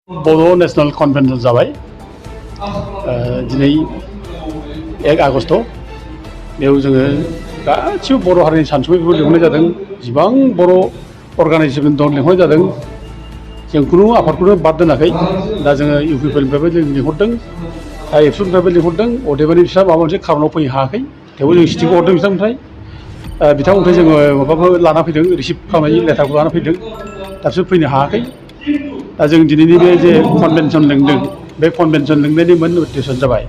बड' national convention जाबाय दिनै 1 आगस्ट बेयाव जोङो गासिबो बर' हारिनि सानसुमैफोरखौ लिंहरनाय जादों जिबां बर' अर्गानाइजेसन दं लिंहरनाय जादों जों खुनु आफादखौनो बाद दोनाखै दा जोङो इउपिपिएलनिफ्रायबो जों लिंहरदों दा एबसुनिफ्रायबो लिंहरदों अदेबानि बिस्रा माबा मोनसे खारनाव फैनो हायाखै थेवबो जों सिटिखौ हरदों बिथांमोननिफ्राय जोङो माबाफोर लाना फैदों रिसिभ खालामनायनि लेटारखौ लाना फैदों दा बिसोर फैनो हायाखै दा जों दिनैनि बे जे कनभेनसन लिंदों बे कनभेनसन लिंनायनि मोन उद्देश्य जाबाय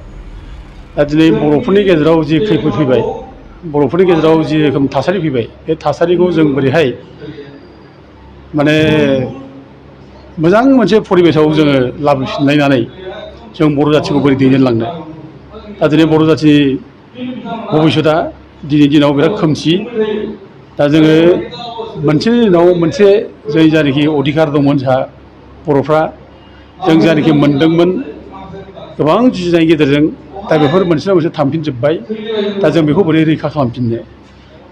दा दिनै बर'फोरनि गेजेराव जि खैफोद फैबाय बर'फोरनि गेजेराव जि रोखोम थासारि फैबाय बे थासारिखौ जों बोरैहाय माने मोजां मोनसे परिबेसाव जोङो लाबोफिनलायनानै जों बर' जाथिखौ बोरै दैदेनलांनो दा दिनै बर' जाथिनि भबिष्यतआ दिनैनि दिनाव बिराद खोमसि दा जोङो मोनसे दिनाव मोनसे जों जायनाखि अधिकार दंमोन जोंहा बर'फ्रा जों जायनाखि मोनदोंमोन गोबां जुजिनायनि गेजेरजों दा बेफोर मोनसेना मोनसे थांफिनजोब्बाय दा जों बेखौ बोरै रैखा खालामफिननो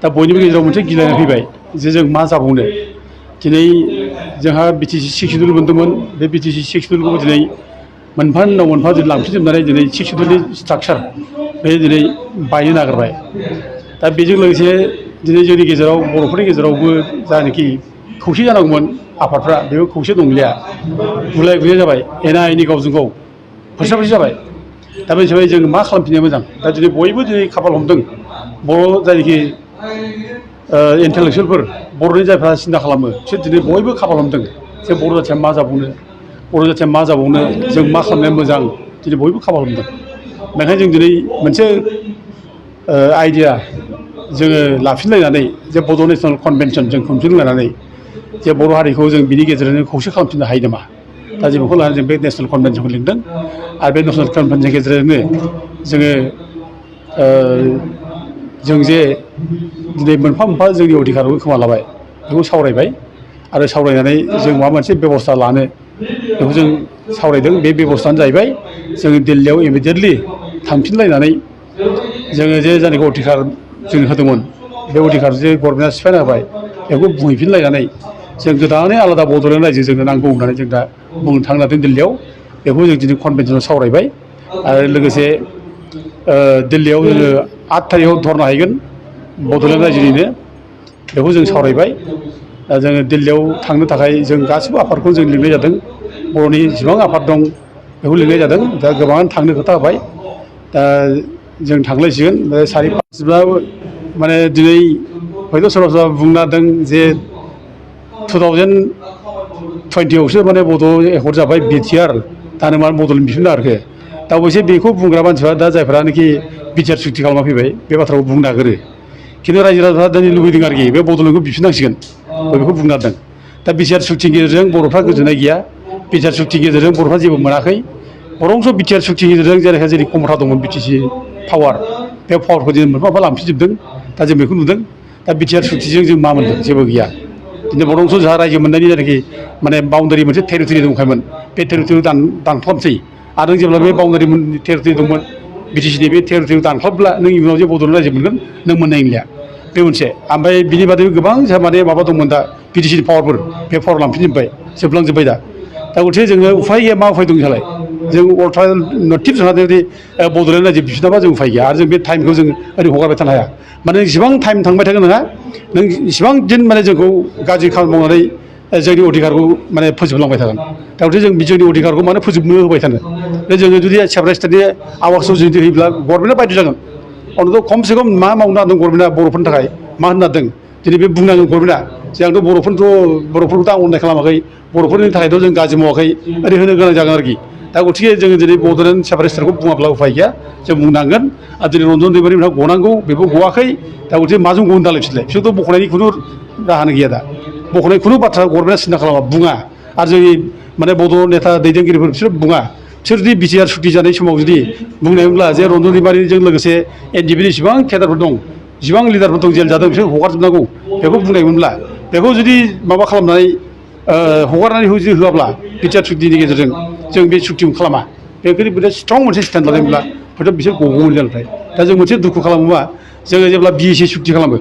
दा बयनिबो गेजेराव मोनसे गिलायनाय फैबाय जे जों मा जाबावनो दिनै जोंहा बिटिसि 6 सिडुल मोनदोंमोन बे बिटिसि 6 सिडुलखौ दिनै मोनफा उनाव मोनफा जों लांफिनजोबनानै दिनै 6 सिडुलनि स्ट्राक्चार बे दिनै बायनो नागिरबाय दा बेजों लोगोसे दिनै जोंनि गेजेराव बर'फोरनि गेजेरावबो जायनाखि खौसे जानांगौमोन आफादफ्रा बेबो खौसे नंलिया गुलाय गुजाय जाबाय एना एनि गावजों गाव फोसाबसि जाबाय दा बे हिसाबै जों मा खालामफिननाया मोजां दा दिनै बयबो दिनै खाफाल हमदों बर' जायनाखि इन्टेलेक्सुवेलफोर बर'नि जायफ्रा सिन्था खालामो बिसोर दिनै बयबो खाफाल हमदों जे बर' जाथिया मा जाबावनो बर' जाथिया मा जाबावनो जों मा खालामनाया मोजां दिनै बयबो खाफाल हमदों बेनिखायनो जों दिनै मोनसे आइडिया जोङो लाफिनलायनानै जे बड' नेशनेल कन्भेनसन जों खुंफिनलायनानै जे बर' हारिखौ जों बिनि गेजेरजोंनो खौसे खालामफिननो हायो नामा दा जों बेखौ लानानै जों बे नेशनेल कन्भेनसनखौ लिंदों आरो बे नेशनेल कन्भेनसननि गेजेरजोंनो जोङो जों जे दिनै मोनफा मोनफा जोंनि अधिकारखौ खोमा लाबाय बेखौ सावरायबाय आरो सावरायनानै जों माबा मोनसे बेबस्था लानो बेखौ जों सावरायदों बे बेबस्थायानो जाहैबाय जोङो दिल्लीयाव इमिडियेटलि थांफिनलायनानै जोङो जे जायनाखि अधिकार जों होदोंमोन बे अधिकार जे गभर्नमेन्टआ सिफायना होबाय बेखौ बुंहैफिनलायनानै जों गोदानै आलादा बड'लेण्ड रायजो जोंनो नांगौ होननानै जों दा बुंनो थांनो नागिरदों दिल्लीयाव बेखौ जों दिनै कन्भेनसनाव सावरायबाय आरो लोगोसे दिल्लीयाव जोङो 8 थारिखआव धरना हैगोन बड'लेण्ड रायजोनिनो बेखौ जों सावरायबाय दा जोङो दिल्लीयाव थांनो थाखाय जों गासिबो आफादखौ जों लिंनाय जादों बर'नि जेसेबां आफाद दं बेखौ लिंनाय जादों दा गोबाङानो थांनो खोथा होबाय दा जों थांलायसिगोन बे 4-5 माने दिनै हयथ' सोरबा सोरबा बुंना दों जे 2020आवसो माने बड' एकर्ड जाबाय बिटिआर दानो मा बड'लेण्ड बिफिननो नागिरखो दा अबयसे बेखौ बुंग्रा मानसिफ्रा दा जायफ्रानोखि बिटिआर सुक्ति खालामना फैबाय बे बाथ्राखौ बुंनो नागिरो खिन्थु रायजो राजाफ्रा दिनै लुबैदों आरोखि बे बड'लेण्डखौ बिफिननांसिगोन बेखौ बुंना दों दा बिटिआर सुक्तिनि गेजेरजों बर'फ्रा गोजोननाय गैया बिटिआर सुक्तिनि गेजेरजों बर'फ्रा जेबो मोनाखै बरंस' बिटिआर सुक्तिनि गेजेरजों जेरैहाय जेरै खमथा दंमोन बिटिसि पावार बे पावारखौ जों मोनफा मोनफा लांफिनजोबदों दा जों बेखौ नुदों दा बिटिआर सुक्तिजों जों मा मोनदों जेबो गैया दिनै बरंस' जोंहा रायजो मोननायनि जायनाखि माने बाउण्डारि मोनसे टेरिटरि दंखायोमोन बे टेरिटरिखौ दानख्लाबसै आरो जेब्ला बे बाउण्डारि टेरिटरि दंमोन बिटिसिनि बे टेरिटरिखौ दानख्लाबब्ला नों इयुनाव जे बड'लेण्ड रायजो मोनगोन नों मोननाय नंलिया बे मोनसे ओमफ्राय बिनि बादैबो गोबां जोंहा माने माबा दंमोन दा बिटिसिनि पावारफोर बे पावार लांफिनजोब्बाय जोबलांजोब्बाय दा गथिखे जोङो उफाय गैया मा उफाय दं जोंहालाय जों अल्टारनेटिभ जोंहा जुदि बड'लेण्ड रायजो बिफिनाबा जों उफाय गैया आरो जों बे टाइमखौ जों ओरै हगारबाय थानो हाया माने जेसेबां टाइम थांबाय थागोन नोंहा नों इसेबां दिन माने जोंखौ गाज्रि खामानि मावनानै जोंनि अधिकारखौ माने फोजोबलांबाय थागोन दा गथिखे जों जोंनि अधिकारखौ मानो फोजोबनो होबाय थानो जोङो जुदि सेपारेट स्टेटनि आवासखौ जुदि होयोब्ला गभर्नमेन्टआ बायद' जागोन अन्त खमसे खम मा मावनो हादों गभर्नमेन्टआ बर'फोरनि थाखाय मा होननो हादों दिनै बे बुंनांगोन गभर्नमेन्टआ जे आंथ' बर'फोरखौथ' आं अननाय खालामाखै बर'फोरनि थाखायथ' जों गाज्रि मावाखै ओरै होनो गोनां जागोन आरोखि दा गथिखे जोङो दिनै बड'लेण्ड सेपारेट स्टेटखौ बुङाब्ला उफाय गैया जों बुंनांगोन आरो दिनै रन्जन दैमारिमोनहा गनांगौ बेबो गवाखै दा गथिखे माजों गहोनो दालाय बिसोरलाय बिसोरथ' बख'नायनि खुनु राहानो गैया दा बख'नाय खुनु बाथ्रा गभर्नमेन्टआ सिन्था खालामा बुङा आरो जोंनि माने बड' नेता दैदेनगिरिफोर बिसोर बुङा बिसोर जुदि बिटिआर सुक्ति जानाय समाव जुदि बुंनायमोनब्ला जे रन्जन दैमारिजों लोगोसे एनडिएफबिनि जेसेबां केडारफोर दं जेसेबां लिडारफोर दं जेल जादों बिसोर हगारजोबनांगौ बेखौ बुंनायमोनब्ला बेखौ जुदि माबा खालामनानै हगारनानै जुदि होआब्ला बिटिआर सुक्तिनि गेजेरजों जों बे सुक्तिखौ खालामा बेखौ बिराद स्ट्रं मोनसे स्टेन्ड लादोंब्ला हयथ' बिसोर गगौमोन जानायनिफ्राय दा जों मोनसे दुखु खालामोबा जोङो जेब्ला बिएसि सुक्ति खालामो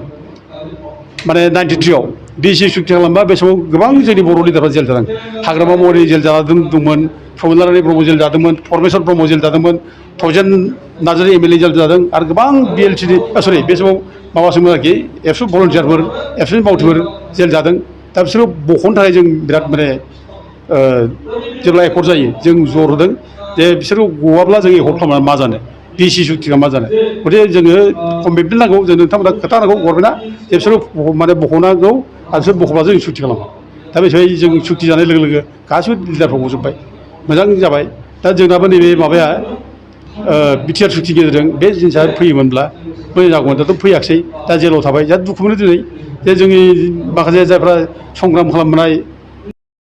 माने 93आव बिसि सुक्ति खालामबा बे समाव गोबां जोंनि बर' लिडारफ्रा जेल जादों हाग्रामा महरै जेल दंमोन प्रमद ब्रह्म जेल जादोंमोन परमेश्वर ब्रह्म जेल जादोंमोन थजेन नार्जारि एमएलए जेल जादों आरो गोबां बिएलटिनि सरि बे समाव माबासोमोन आरोखि एबसु भलन्टियारफोर एबसुनि मावथिफोर जेल जादों दा बिसोरखौ बख'नो थाखाय जों बिराद माने जेब्ला एकर्ड जायो जों जर होदों जे बिसोरखौ गवाब्ला जों एकर्ड खालामनानै मा जानो बिसि सुक्तिखा मा जानो गथिखे जोङो कमिटमेन्ट नांगौ जों नोंथांमोना खोथा नांगौ गभर्नमेन्टआ जे बिसोरखौ माने बख'नांगौ आरो बिसोर बख'ब्ला जों सुक्ति खालामो दा बे हिसाबै जों सुक्ति जानाय लोगो लोगो गासिबो लिडारफ्रा गजोब्बाय मोजां जाबाय दा जोंनाबो नैबे माबाया बिटिआर सुक्ति गेजेरजों बे जिनिसा फैयोमोनब्ला मोजां जागौमोन दाथ' फैयाखिसै दा जेलाव थाबाय जा दुखु मोनो दिनै जे जोंनि माखासे जायफ्रा संग्राम खालामनाय